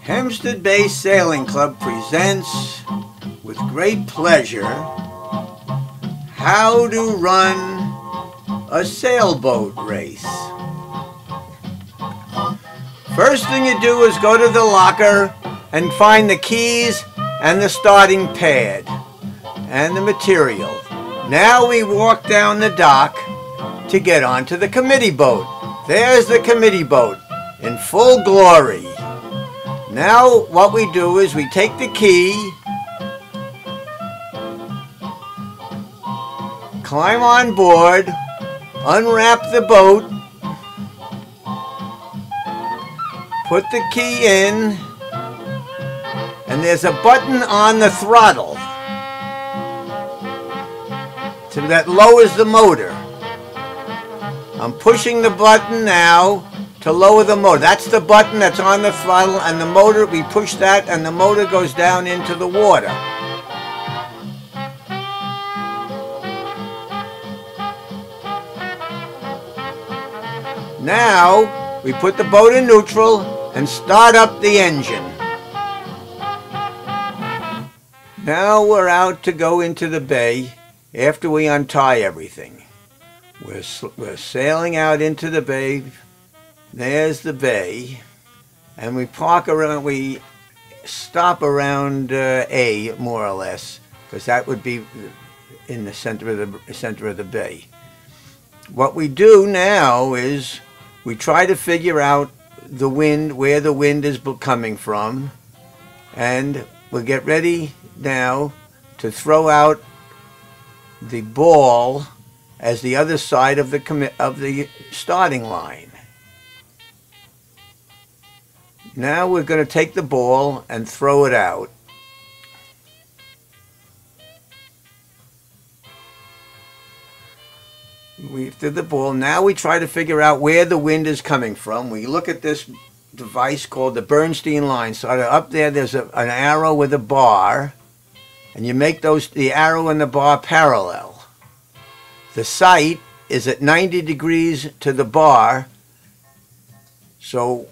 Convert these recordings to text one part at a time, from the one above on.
Hempstead Bay Sailing Club presents with great pleasure how to run a sailboat race. First thing you do is go to the locker and find the keys and the starting pad and the material. Now we walk down the dock to get onto the committee boat. There's the committee boat in full glory. Now what we do is we take the key, climb on board, unwrap the boat, put the key in, and there's a button on the throttle that lowers the motor. I'm pushing the button now to lower the motor. That's the button that's on the throttle, and the motor, we push that and the motor goes down into the water. Now we put the boat in neutral and start up the engine. Now we're out to go into the bay after we untie everything. We're sailing out into the bay. There's the bay, and we park around, we stop around A, more or less, because that would be in the center of the bay. What we do now is we try to figure out the wind, where the wind is coming from, and we'll get ready now to throw out the ball as the other side of the starting line. Now we're going to take the ball and throw it out. We threw the ball. Now we try to figure out where the wind is coming from. We look at this device called the Bernstein line. So up there, there's an arrow with a bar, and you make the arrow and the bar parallel. The sight is at 90 degrees to the bar, so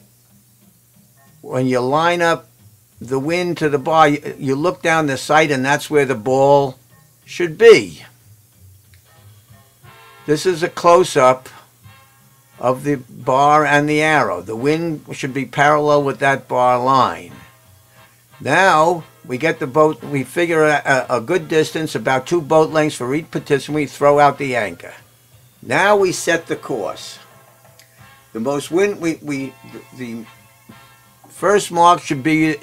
when you line up the wind to the bar, you look down the sight, and that's where the ball should be. This is a close-up of the bar and the arrow. The wind should be parallel with that bar line. Now we get the boat, we figure a good distance, about 2 boat lengths for each participant. We throw out the anchor. Now we set the course. The first mark should be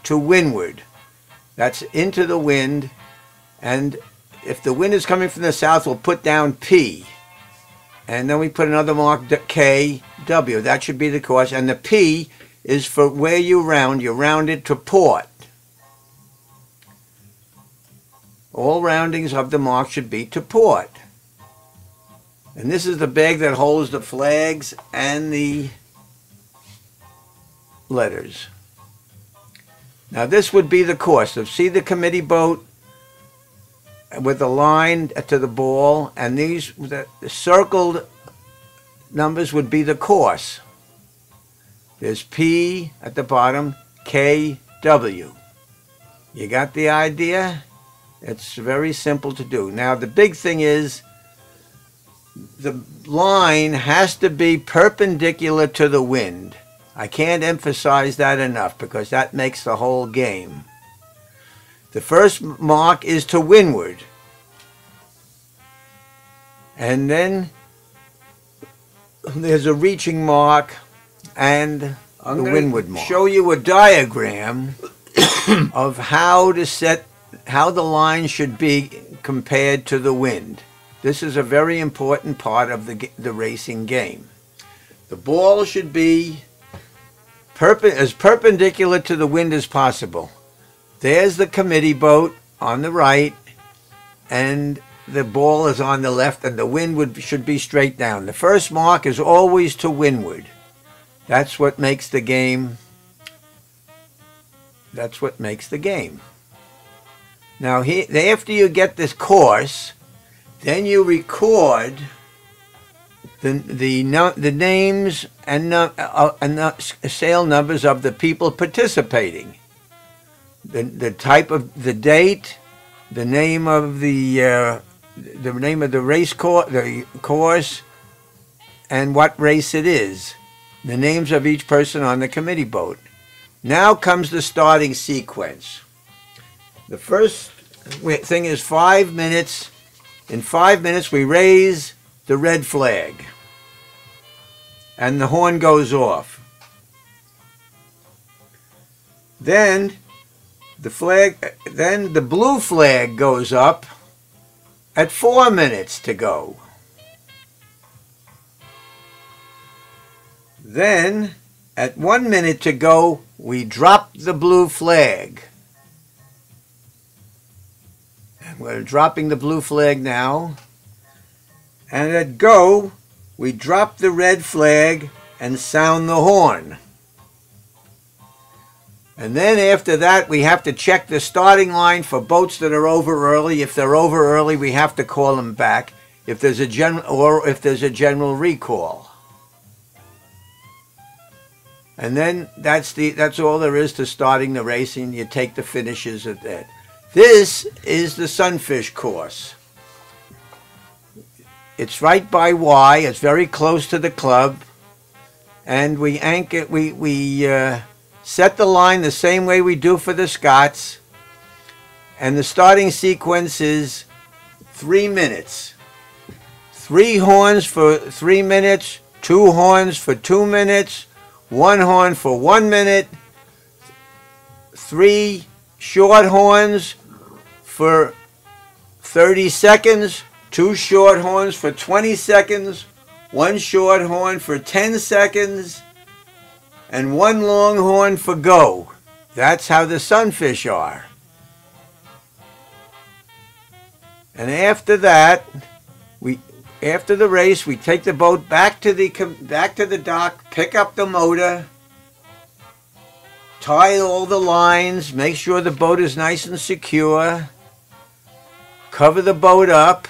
to windward. That's into the wind, and if the wind is coming from the south, we'll put down P. And then we put another mark, K, W. That should be the course. And the P is for where you round. You round it to port. All roundings of the mark should be to port. And this is the bag that holds the flags and the letters. Now this would be the course. So see the committee boat with the line to the ball, and these the circled numbers would be the course. There's P at the bottom, K, W. You got the idea? It's very simple to do. Now the big thing is the line has to be perpendicular to the wind. I can't emphasize that enough because that makes the whole game. The first mark is to windward. And then there's a reaching mark and the windward mark. Show you a diagram of how the line should be compared to the wind. This is a very important part of the racing game. The ball should be as perpendicular to the wind as possible. There's the committee boat on the right, and the ball is on the left, and the wind should be straight down. The first mark is always to windward. That's what makes the game. That's what makes the game. Now, after you get this course, then you record the names and sale numbers of the people participating, the type of the date, the name of the race course, and what race it is, the names of each person on the committee boat. Now comes the starting sequence. The first thing is 5 minutes. In 5 minutes, we raise the red flag, and the horn goes off. Then the blue flag goes up at 4 minutes to go. Then, at 1 minute to go, we drop the blue flag. And we're dropping the blue flag now. And at go, we drop the red flag and sound the horn. And then after that, we have to check the starting line for boats that are over early. If they're over early, we have to call them back if there's a general recall. And then that's all there is to starting the racing. You take the finishes at that. This is the Sunfish course. It's right by Y. It's very close to the club, and we anchor. We set the line the same way we do for the Scots, and the starting sequence is 3 minutes. 3 horns for 3 minutes. 2 horns for 2 minutes. 1 horn for 1 minute, 3 short horns for 30 seconds, 2 short horns for 20 seconds, 1 short horn for 10 seconds, and 1 long horn for go. That's how the Sunfish are. And after that, after the race, we take the boat back to the dock, pick up the motor, tie all the lines, make sure the boat is nice and secure, cover the boat up,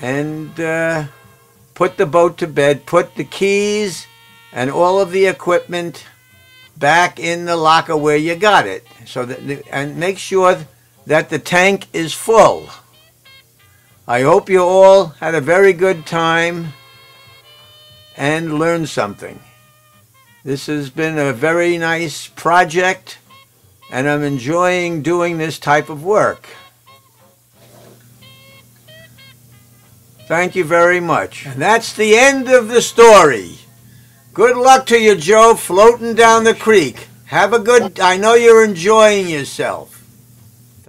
and put the boat to bed. Put the keys and all of the equipment back in the locker where you got it, and make sure that the tank is full. I hope you all had a very good time and learned something. This has been a very nice project, and I'm enjoying doing this type of work. Thank you very much. And that's the end of the story. Good luck to you, Joe, floating down the creek. Have a good, I know you're enjoying yourself.